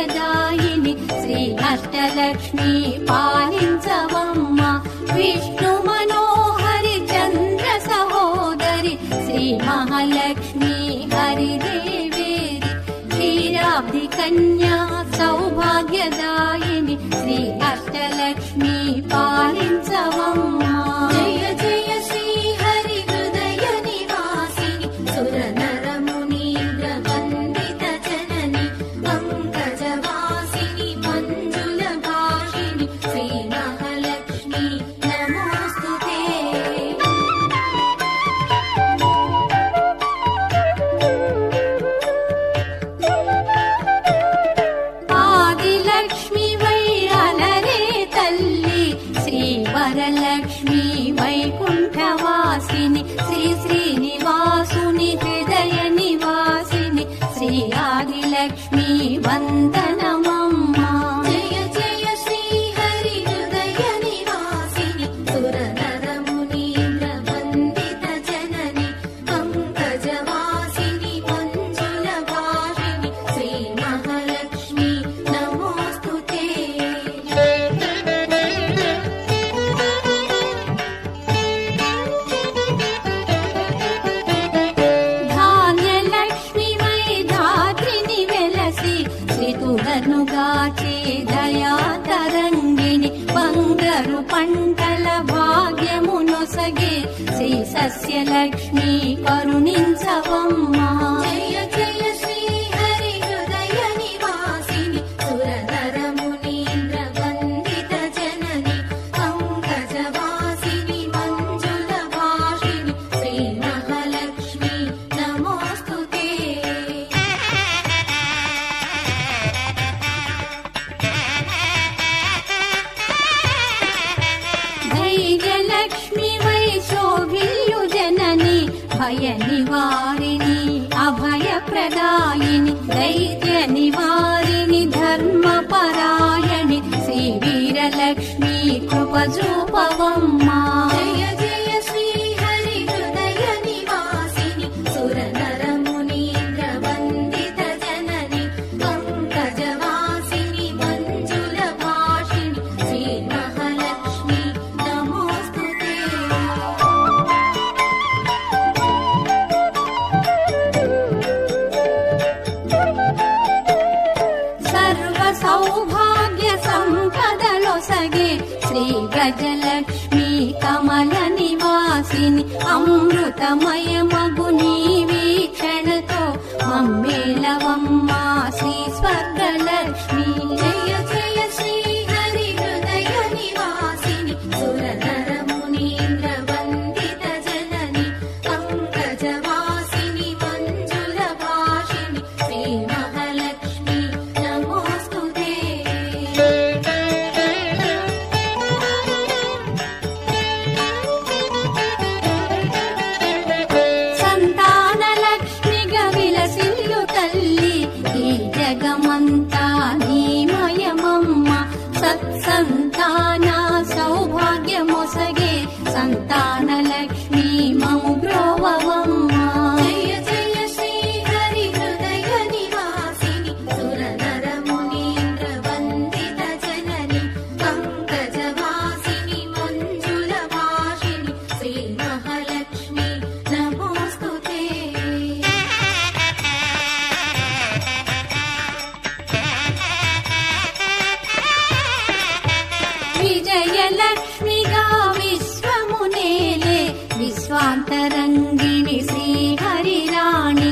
సౌభాగ్యదాయిని శ్రీ అష్టలక్ష్మి పాలించవమ్మ. విష్ణు మనోహరి చంద్ర సహోదరి శ్రీ మహాలక్ష్మి హరిదేవేరి క్షీరాబ్ది కన్యా సౌభాగ్యదాయిని శ్రీ అష్టలక్ష్మి పాలించవమ్మ. జయ జయ శ్రీ హరి హృదయ నివాసిని సురనర మునీంద్ర వందిత జనని పంకజవాసిని మంజుల భాషిని శ్రీ మహాలక్ష్మి నమోస్తుతే. ఆదిలక్ష్మి వై అలరే తల్లి శ్రీ వరలక్ష్మి వైకుంఠవాసిని శ్రీ శ్రీనివాసుని హృదయ నివాసిని శ్రీ ఆదిలక్ష్మి వందనమమ్మ. జయ జయ శ్రీ హరి హృదయ నివాసిని సురనర మునీంద్ర వందిత జనని పంకజవాసిని మంజుల భాషిని శ్రీ మహాలక్ష్మి నమోస్తుతే. ధాన్యలక్ష్మి వై ధాత్రిని వెలసి శ్రీతుడనుగాచే దయా తరంగిణి బంగారు పంటల భాగ్యమునొసగే శ్రీ సస్యలక్ష్మి కరుణించవమ్మ. జయ జయ శ్రీ హరి హృదయ నివాసిని సురనర మునీంద్ర వందిత జనని పంకజవాసిని మంజుల భాషిని శ్రీ మహాలక్ష్మి నమోస్తుతే. ధైర్యలక్ష్మి వై శోభిల్యు జనని భయ నివారిణి అభయ ప్రదాయిని దైత్య నివారిణి ధర్మ పరాయణి శ్రీ వీరలక్ష్మి కృప చూపవమ్మ. జయ జయ శ్రీ హరి హృదయ నివాసిని సురనర మునీంద్ర వందిత జనని పంకజవాసిని మంజుల భాషిని శ్రీ మహాలక్ష్మి నమోస్తుతే. సర్వ సౌభాగ్య సంపదలొసగే శ్రీ గజలక్ష్మి కమల నివాసిని అమృతమయ మగు నీ వీక్షణతో మమ్మేలవమ్మ శ్రీ స్వర్గలక్ష్మి. జయ జయ శ్రీ హరి హృదయ నివాసిని సురనర మునీంద్ర వందిత జనని పంకజవాసిని మంజుల భాషిని శ్రీ మహాలక్ష్మి నమోస్తుతే. సంతానలక్ష్మిగా విలసిల్లు తల్లి ఈ జగమంతా నీమయమమ్మ. సత్సంతాన సౌభాగ్యమొసగే సంతానలక్ష్మి మము బ్రోవవమ్మ. జయ జయ శ్రీ హరి హృదయ నివాసిని సురనర మునీంద్ర వందిత జనని పంకజవాసిని మంజుల భాషిని శ్రీ మహాలక్ష్మి నమోస్తుతే. విజయలక్ష్మిగా విశ్వమునేలే విశ్వాంతరంగిణి శ్రీ హరిరాణి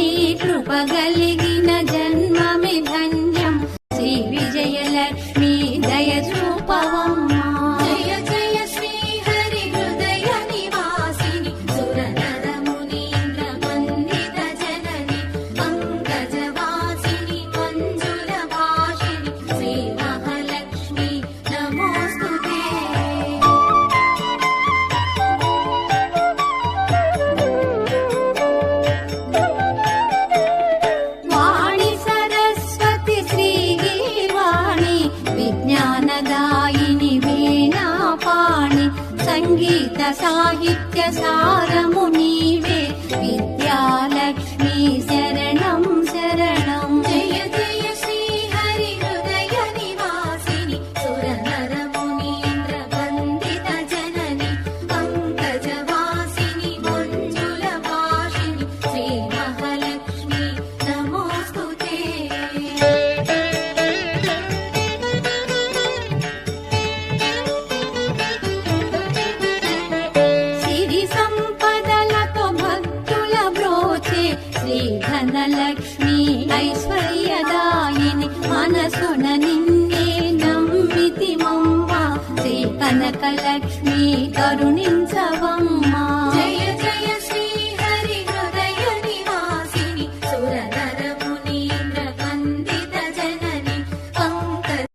ఈ కృప కలిగిన జన్మమి ధన్యం శ్రీ విజయలక్ష్మి దయ చూపవమ్మ. జయ జయ శ్రీ హరి హృదయ నివాసిని సురనర మునీంద్ర వందిత జనని పంకజవాసిని మంజుల భాషిని శ్రీ మహాలక్ష్మి నమోస్తుతే. వాణి సరస్వతి శ్రీ గీర్వాణి విజ్ఞానదాయిని వీణాపాణి సంగీత సాహిత్య సారము నీవే విద్యాలక్ష్మి శరణం శరణం. జయ జయ శ్రీ హరి మనసున నిన్నే నమ్మితిమవ్వ శ్రీ కనకలక్ష్మి కరుణించవా